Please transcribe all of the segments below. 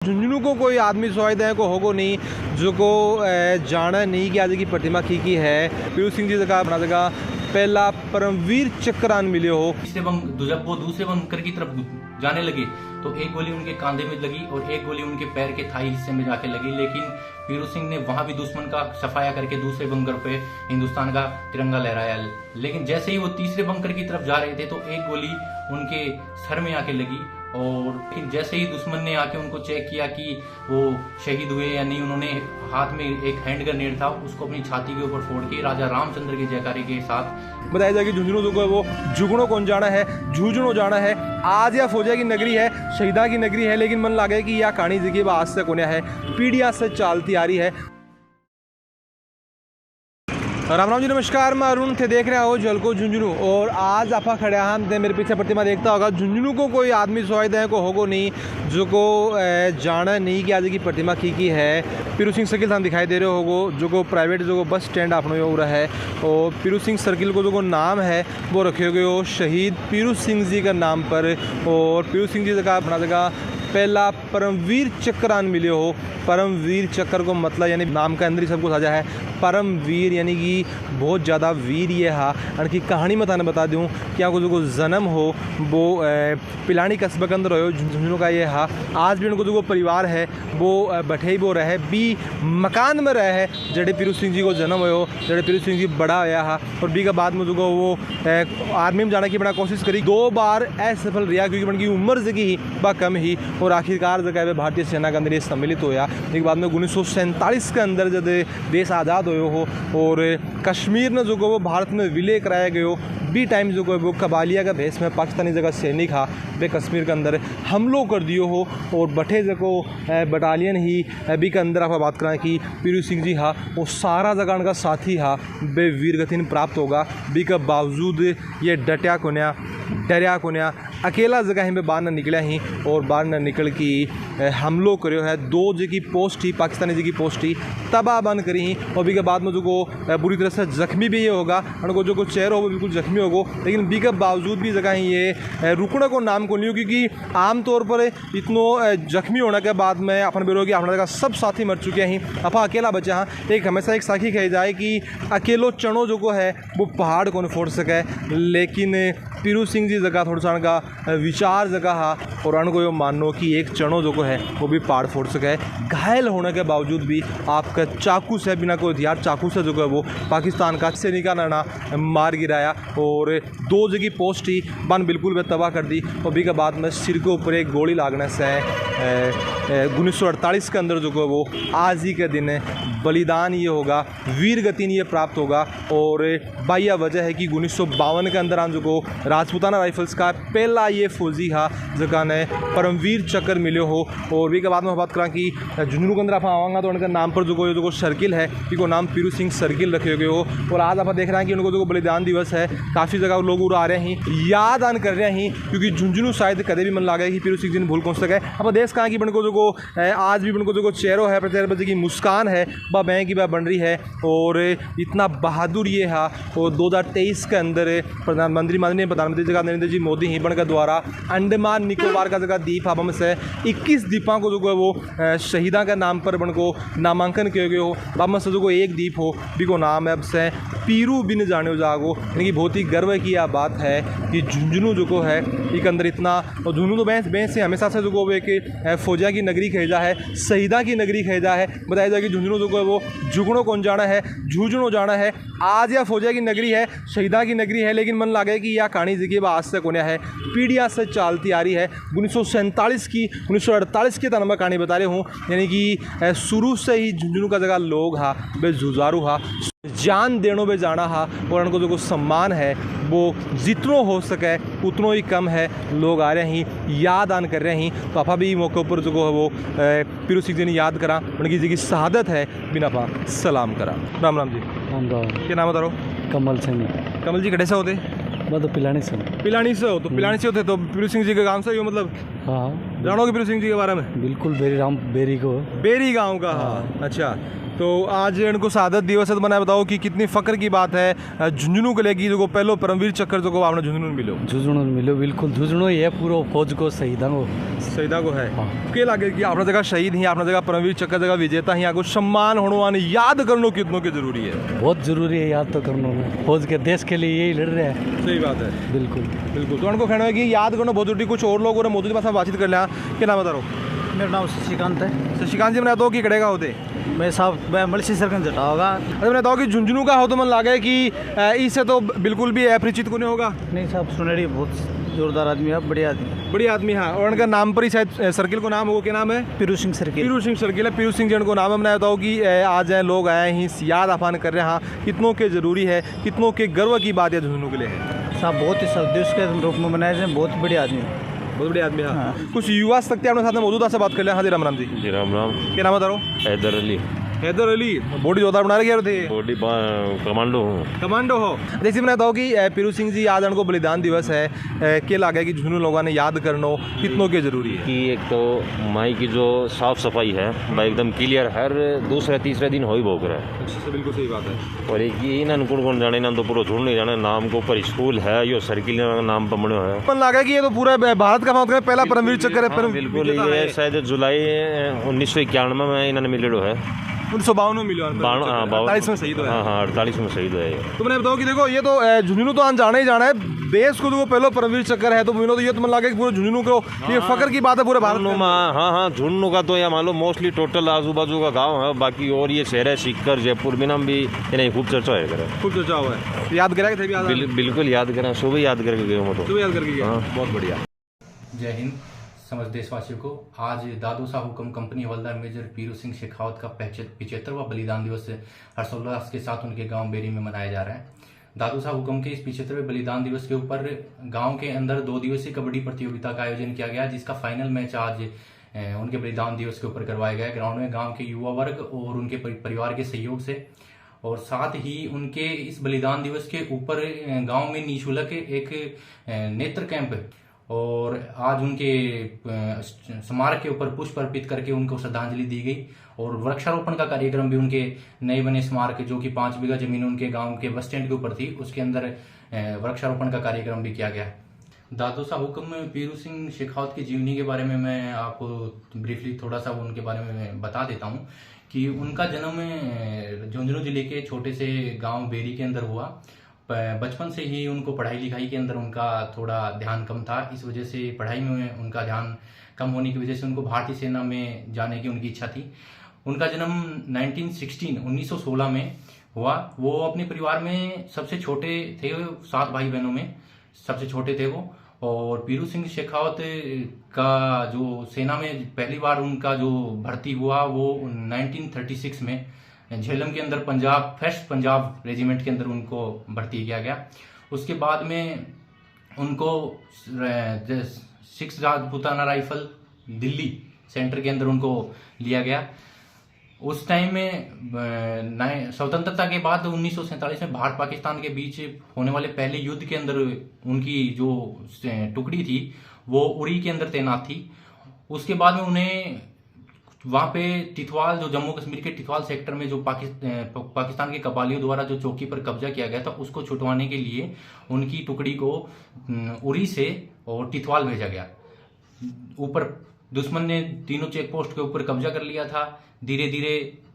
झुंझुनू को कोई आदमी सोचते को होगो नहीं जो को जाना नहीं कि आज की प्रतिमा की है पीरू सिंह जी जगह अपना जगह पहला परमवीर चक्रान मिले हो। जब वो दूसरे बंकर की तरफ जाने लगे तो एक गोली उनके कांधे में लगी और एक गोली उनके पैर के थाई हिस्से में जाके लगी, लेकिन पीरू सिंह ने वहां भी दुश्मन का सफाया करके दूसरे बंकर पे हिंदुस्तान का तिरंगा लहराया। लेकिन जैसे ही वो तीसरे बंकर की तरफ जा रहे थे तो एक गोली उनके सर में आके लगी और फिर जैसे ही दुश्मन ने आके उनको चेक किया कि वो शहीद हुए या नहीं, उन्होंने हाथ में एक हैंड ग्रेनेड था उसको अपनी छाती के ऊपर फोड़ के राजा रामचंद्र के जयकारे के साथ बताया जाए कि झुंझुनू जो है वो जुगनों कौन जाना है, झुंझुनू जाना है। आज या फौजा की नगरी है, शहीदा की नगरी है, लेकिन मन लगे कि यह कहानी जी आज से कोने है पीढ़ियां से चालती आ रही है। राम राम जी, नमस्कार। मैं अरुण थे, देख रहे हो जलको झुंझुनू और आज आपा खड़े हम मेरे पीछे प्रतिमा देखता होगा। झुंझुनू को कोई आदमी सोचते को होगो नहीं जो को जाना नहीं कि आज की प्रतिमा की है पीरू सिंह सर्किल थान दिखाई दे रहे होगो जो को प्राइवेट जो को बस स्टैंड आपने हो रहा है और पीरू सिंह सर्किल को जो को नाम है वो रखे गए हो शहीद पीरू सिंह जी का नाम पर। और पीरू सिंह जी जगह अपना जगह पहला परमवीर चक्रान मिले हो। परमवीर चक्र को मतलब यानी नाम का अंदर ही सब कुछ आ जाए है परमवीर यानी कि बहुत ज़्यादा वीर ये हा। अनकी कहानी मैं थाने बता दूँ कि आपको जो जन्म हो वो पिलानी कस्बे के अंदर हो झुंझुनू का ये हा। आज भी उनको जो परिवार है वो बैठे ही वो रहे बी मकान में रहे है जड़े पीरू सिंह जी को जन्म हो, जड़े पीरू सिंह जी बड़ा होया हा। और बी के बाद में जो वो आर्मी में जाने की बड़ा कोशिश करी, 2 बार असफल रहा क्योंकि उनकी उम्र जगह ही बा कम ही और आखिरकार जगह भारतीय सेना के अंदर ये सम्मिलित होया। एक बाद में 1947 के अंदर जब देश आज़ाद हो और कश्मीर ने जो वो भारत में विलय कराया गयो बी टाइम जो वो कबालिया का भेष में पाकिस्तानी जगह सैनिक हा वे कश्मीर के अंदर हमलों कर दियो हो और बठे जगो बटालियन ही बी के अंदर आप बात करें कि पीरू सिंह जी हा वो सारा जगह उनका साथी हा बे वीर गति प्राप्त होगा। बी के बावजूद ये डरिया कोन्या अकेला जगह ही में बाहर न निकला ही और बाहर न निकल की हमलों करो है 2 जी पोस्ट ही पाकिस्तानी जी की पोस्ट ही तबाह बंद करी ही और बी के बाद में जो को बुरी तरह से जख्मी भी ये होगा उनको जो को चेहरा हो बिल्कुल जख्मी होगो। लेकिन बी के बावजूद भी जगह ही ये रुकने को नाम को नहीं हो क्योंकि आमतौर पर इतनो जख्मी होने के बाद में अपन बेरो कि अपना जगह सब साथी मर चुके हैं, अपा अकेला बचा हाँ। एक हमेशा एक साखी कही जाए कि अकेलो चनो जो को है वो पहाड़ को नहीं फोड़ सके, लेकिन पीरू सिंह जी जगह थोड़ा सा उनका विचार जगह हा और उनको यो मानो कि एक चनो जो को है वो भी पहाड़ फोड़ सके। घायल होने के बावजूद भी आपका चाकू से बिना कोई हथियार चाकू से जो है वो पाकिस्तान का सैनिका नाना मार गिराया और 2 जगह पोस्ट ही बन बिल्कुल वे तबाह कर दी। और भी के बाद में सिर के ऊपर एक गोली लागने से 1948 के अंदर जो है वो आज ही के दिन बलिदान ये होगा, वीर गति ये प्राप्त होगा। और बाया वजह है कि 1952 के अंदर जो को राजपूताना राइफल्स का पहला ये फौजी हा जगह ने परमवीर चक्र मिले हो। और भी के बाद में बात करा कि झुंझुनू के अंदर आप आवांगा तो उनके नाम पर जो को सर्किल है कि नाम पीरू सिंह सर्किल रखे गए हो। और आज आप देख रहे हैं कि उनको जो बलिदान दिवस है काफ़ी जगह लोग आ रहे हैं याद आन कर रहे हैं क्योंकि झुंझुनू शायद कदे भी मन लगा कि पीरू सिंह जी ने भूल पहुँच सके। अब देश कहाँ की बन को जो आज भी उनको जो चेहरो है प्रचार बजे की मुस्कान है वह बैंक की वह बन रही है। और इतना बहादुर ये है और 2023 के अंदर प्रधानमंत्री जगह नरेंद्र जी मोदी ही बन के द्वारा अंडमान निकोबार का जगह द्वीप हम से 21 द्वीपों को जो है वो शहीदा के नाम पर बन को नामांकन किए गए हो। अब से जो एक द्वीप हो भी को नाम है अब से पीरू बिन जाने जागो, यानी कि बहुत ही गर्व की यह बात है कि झुंझुनू जो को है एक अंदर इतना। और झुंझुनू तो बेंस से हमेशा से जो को एक फौजा की नगरी खेजा है, शहीदा की नगरी खेजा है। बताया जाए कि झुंझुनू जो है वो जुगनों कौन जाना है, झुंझुनू जाना है। आज या फौजा की नगरी है, शहीदा की नगरी है, लेकिन मन लगे कि यह कहानी जी आज से कोने है पीढ़ियां से चालती आ रही है। 1947 की 1948 की तरह मैं कहानी बता रही हूँ, यानी कि शुरू से ही झुंझुनू का जगह लोग हा बे जुझारू हा जान देनो बे जाना हा और उनको जो सम्मान है वो जितनो हो सके उतनो ही कम है। लोग आ रहे हैं याद आन कर रहे हैं तो आपा भी मौके पर जो है वो पीरू सिंह जी ने याद करा, उनकी जी की शहादत है बिना पा सलाम करा। राम राम जी। राम राम। क्या नाम बता रो? कमल सिंह। कमल जी कटे से होते? मैं तो पिलानी से। पिलानी से हो तो पिलानी से होते तो पीरू सिंह जी के गांव से ही हो मतलब? हाँ। जानोगे पीरू सिंह जी के बारे में? बिल्कुल बेरी को। बेरी गांव का? हाँ। अच्छा तो आज इनको शहादत दिवस है, तो मैंने बताओ कि कितनी फ़ख्र की बात है झुंझुनू को लेगी जो पहलो परमवीर चक्कर जो आपने झुंझुनू में मिलो। झुंझुनू मिलो बिल्कुल झुंझुनू ही है पूरा फौज को शहीदा को शहीदा को है के लगे कि अपना जगह शहीद ही अपना जगह परमवीर चक्कर जगह विजेता ही आपको सम्मान होने याद करना कितनों की जरूरी है। बहुत जरूरी है याद तो करना फौज के देश के लिए यही लड़ रहे हैं। सही बात है बिल्कुल बिल्कुल। तो उनको कहना है कि याद करना बहुत जरूरी। कुछ और लोग मौजूद पास बातचीत कर लिया। क्या नाम बता रहा हूँ? मेरा नाम शशिकांत है। शशिकांत जी, मैंने बताओ कि कड़ेगा होते मैं साहब मैं मलसी सरकन जटा होगा। अरे मैंने बताओ कि झुंझुनू का हो तो मन लगा है कि इससे तो बिल्कुल भी अपरिचित को नहीं होगा। नहीं साहब सुनेड़ी बहुत जोरदार आदमी है, बढ़िया आदमी बढ़िया आदमी। हाँ, और उनका नाम पर ही शायद सर्किल को नाम हो, क्या नाम है? पीरू सिंह सर्किल। पीरू सिंह सर्किल है, पीरू सिंह जी को नाम है। मैं बताऊँ कि आज लोग आए ही याद आफान कर रहे हैं। हाँ, कितनों के ज़रूरी है, कितनों के गर्व की बात है झुंझुनू के लिए है साहब। बहुत ही सदस्य के रूप में बनाए जाए, बहुत बढ़िया आदमी है, बहुत बढ़िया आदमी है। हाँ। कुछ युवा सकते अपने साथ में मौजूद से बात कर लिया। हाँ जी, राम राम जी। जी राम राम। क्या नाम बता रहा हूँ? हैदर अली। हैदर अली, बॉडी जोरदार बना रहे थे। बॉडी कमांडो हूँ। कमांडो हो। जैसे मैंने बताऊँ कि पीरू सिंह जी आज उनको बलिदान दिवस है, के लगे कि झुंझुनू लोगों ने याद करना कितनों के जरूरी है कि एक तो माई की जो साफ सफाई है वह एकदम क्लियर हर दूसरे तीसरे दिन हो ही भोग रहा है। अच्छा, बिल्कुल सही बात है। और एक ये इन्होंने कौन कौन जाने ना तो पूरा झुंड नहीं जाने नाम के ऊपर स्कूल है यो सर्किल नाम पर बनो है। मन लगा कि ये तो पूरा भारत का पहला परमवीर चक्कर है। बिल्कुल ये शायद जुलाई 1991 में इन्होंने मिलेडो है। 1952 में मिलो, 48 में शहीद हुआ। हाँ 48 में शहीद हुआ है। तो मैंने बताओ कि देखो ये तो झुंझुनू तो जाना ही जाना है। देश को तो पहले परमवीर चक्कर है, तो मिलो तो ये तो मन लगा कि पूरे झुंझुनू को ये फख्र की बात है पूरे भारत में। हाँ झुंझुनू का तो या मान लो मोस्टली टोटल आजू बाजू का गाँव है। बाकी और ये शहर है सीकर जयपुर में नाम भी इन्हें खूब चर्चा है, खूब चर्चा हुआ है। याद करा थे? बिल्कुल याद करा, सुबह याद करके गए मैं तो। सुबह याद करके गया, बहुत बढ़िया। जय हिंद समस्त देशवासियों को। आज दादो शाह हुक्म कंपनी हवलदार मेजर पीरू सिंह शेखावत का 75वां बलिदान दिवस हर्षोल्लास के साथ उनके गांव बेरी में मनाया जा रहा है। दादो शाह हुक्म के इस 75वें बलिदान दिवस के ऊपर गांव के अंदर 2 दिवसीय कबड्डी प्रतियोगिता का आयोजन किया गया, जिसका फाइनल मैच आज उनके बलिदान दिवस के ऊपर करवाया गया ग्राउंड में गाँव के युवा वर्ग और उनके परिवार के सहयोग से। और साथ ही उनके इस बलिदान दिवस के ऊपर गाँव में निःशुल्क एक नेत्र कैंप और आज उनके स्मारक के ऊपर पुष्प अर्पित करके उनको श्रद्धांजलि दी गई। और वृक्षारोपण का कार्यक्रम भी उनके नए बने स्मारक जो कि 5 बीघा जमीन उनके गांव के बस स्टैंड के ऊपर थी, उसके अंदर वृक्षारोपण का कार्यक्रम भी किया गया। दादो शाह हुक्म पीरू सिंह शेखावत की जीवनी के बारे में मैं आपको ब्रीफली थोड़ा सा उनके बारे में बता देता हूँ कि उनका जन्म झुंझुनू जिले के छोटे से गाँव बेरी के अंदर हुआ। बचपन से ही उनको पढ़ाई लिखाई के अंदर उनका थोड़ा ध्यान कम था, इस वजह से पढ़ाई में उनका ध्यान कम होने की वजह से उनको भारतीय सेना में जाने की उनकी इच्छा थी। उनका जन्म 1916 में हुआ। वो अपने परिवार में सबसे छोटे थे, 7 भाई बहनों में सबसे छोटे थे वो। और पीरू सिंह शेखावत का जो सेना में पहली बार उनका जो भर्ती हुआ वो 1936 में झेलम के अंदर फर्स्ट पंजाब रेजिमेंट के अंदर उनको भर्ती किया गया। उसके बाद में उनको 6 राजपूताना राइफल दिल्ली सेंटर के अंदर उनको लिया गया। उस टाइम में स्वतंत्रता के बाद 1947 में भारत पाकिस्तान के बीच होने वाले पहले युद्ध के अंदर उनकी जो टुकड़ी थी वो उड़ी के अंदर तैनात थी। उसके बाद में उन्हें वहाँ पे टिथवाल जो जम्मू कश्मीर के टिथवाल सेक्टर में जो पाकिस्तान के कबालियों द्वारा जो चौकी पर कब्जा किया गया था उसको छुटवाने के लिए उनकी टुकड़ी को उरी से और टिथवाल भेजा गया। ऊपर दुश्मन ने तीनों चेक पोस्ट के ऊपर कब्जा कर लिया था। धीरे धीरे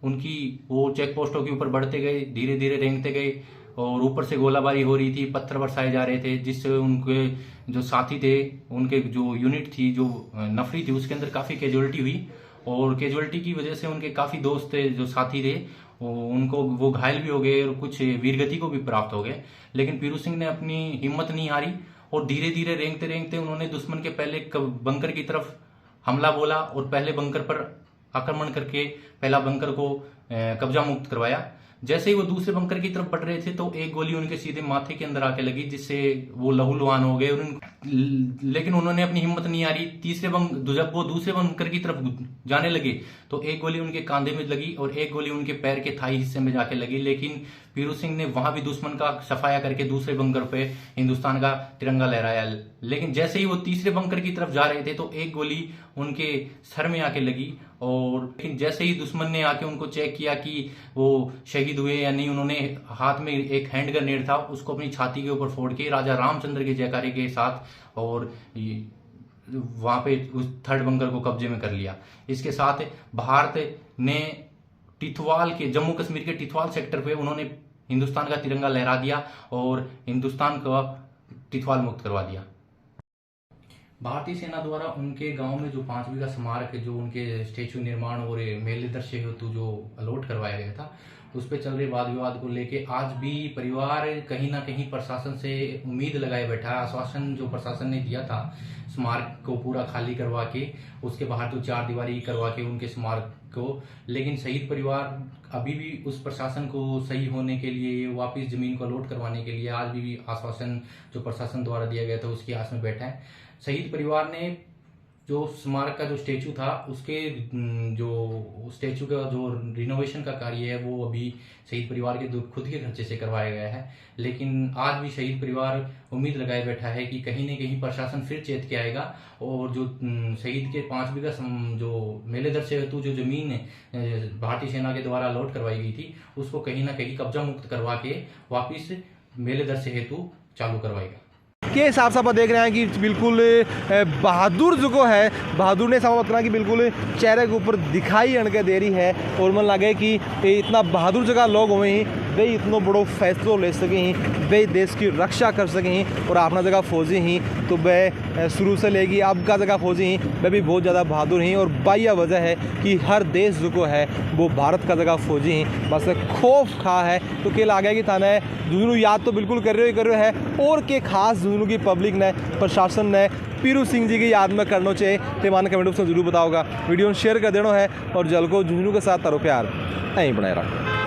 उनकी वो चेक पोस्टों के ऊपर बढ़ते गए, धीरे धीरे रेंगते गए और ऊपर से गोलाबारी हो रही थी, पत्थर बरसाए जा रहे थे, जिससे उनके जो साथी थे, उनके जो यूनिट थी, जो नफरी थी, उसके अंदर काफ़ी कैजुअलिटी हुई। और कैजुअलिटी की वजह से उनके काफ़ी दोस्त थे जो साथी थे उनको वो घायल भी हो गए और कुछ वीरगति को भी प्राप्त हो गए। लेकिन पीरू सिंह ने अपनी हिम्मत नहीं हारी और धीरे धीरे रेंगते रेंगते उन्होंने दुश्मन के पहले बंकर की तरफ हमला बोला और पहले बंकर पर आक्रमण करके पहला बंकर को कब्जा मुक्त करवाया। जैसे ही वो दूसरे बंकर की तरफ बढ़ रहे थे तो एक गोली उनके सीधे माथे के अंदर आके लगी, जिससे वो लहूलुहान हो गए। लेकिन उन्होंने अपनी हिम्मत नहीं हारी। जब वो दूसरे बंकर की तरफ जाने लगे तो एक गोली उनके कांधे में लगी और एक गोली उनके पैर के थाई हिस्से में जाके लगी। लेकिन पीरू सिंह ने वहां भी दुश्मन का सफाया करके दूसरे बंकर पे हिंदुस्तान का तिरंगा लहराया। लेकिन जैसे ही वो तीसरे बंकर की तरफ जा रहे थे तो एक गोली उनके सर में आके लगी और लेकिन जैसे ही दुश्मन ने आके उनको चेक किया कि वो शहीद हुए या नहीं, उन्होंने हाथ में एक हैंड ग्रेनेड था उसको अपनी छाती के ऊपर फोड़ के राजा रामचंद्र के जयकारे के साथ और वहां पे उस थर्ड बंकर को कब्जे में कर लिया। इसके साथ भारत ने टिथवाल के जम्मू कश्मीर के टिथवाल सेक्टर पे उन्होंने हिंदुस्तान का तिरंगा लहरा दिया और हिंदुस्तान को टिथवाल मुक्त करवा दिया। भारतीय सेना द्वारा उनके गांव में जो 5 बीघा स्मारक है, जो उनके स्टेचू निर्माण और मेले दर्शे हेतु जो अलॉट करवाया गया था, उस पर चल रहे वाद विवाद को लेके आज भी परिवार कहीं ना कहीं प्रशासन से उम्मीद लगाए बैठा है। आश्वासन जो प्रशासन ने दिया था स्मारक को पूरा खाली करवा के, उसके बाहर तो 4 दीवारी करवा के उनके स्मारक को, लेकिन शहीद परिवार अभी भी उस प्रशासन को सही होने के लिए, वापस जमीन को अलॉट करवाने के लिए आज भी आश्वासन जो प्रशासन द्वारा दिया गया था उसकी आस में बैठा है। शहीद परिवार ने जो स्मारक का जो स्टेचू था उसके जो स्टेचू का जो रिनोवेशन का कार्य है वो अभी शहीद परिवार के खुद के खर्चे से करवाया गया है, लेकिन आज भी शहीद परिवार उम्मीद लगाए बैठा है कि कहीं न कहीं प्रशासन फिर चेत के आएगा और जो शहीद के 5 बीघा जो मेले दर्शे हेतु जो जमीन भारतीय सेना के द्वारा अलॉट करवाई गई थी उसको कहीं ना कहीं कब्जा मुक्त करवा के वापिस मेले दर्शे हेतु चालू करवाएगा। के हिसाब से आप देख रहे हैं कि बिल्कुल बहादुर जो है बहादुर ने सब उतना कि बिल्कुल चेहरे के ऊपर दिखाई अणके दे रही है और मन लगे कि इतना बहादुर जगह लोग हुए ही वे इतनो बड़ो फैसलो ले सके ही, वे देश की रक्षा कर सके ही और अपना जगह फौजी ही तो वे शुरू से लेगी अब का जगह फौजी ही वे भी बहुत ज़्यादा बहादुर ही और बाया वजह है कि हर देश जो है वो भारत का जगह फौजी ही बस खौफ खा है। तो के लागे कि थाने जुनू याद तो बिल्कुल कर रहे है और के खास जुनू की पब्लिक ने प्रशासन ने पीरू सिंह जी की याद में करना चाहिए तो मान कमेंट बॉक्स में जरूर बताओगा। वीडियो शेयर कर देना है और जल को जुनू के साथ तारो प्यार यहीं बनाए रखो।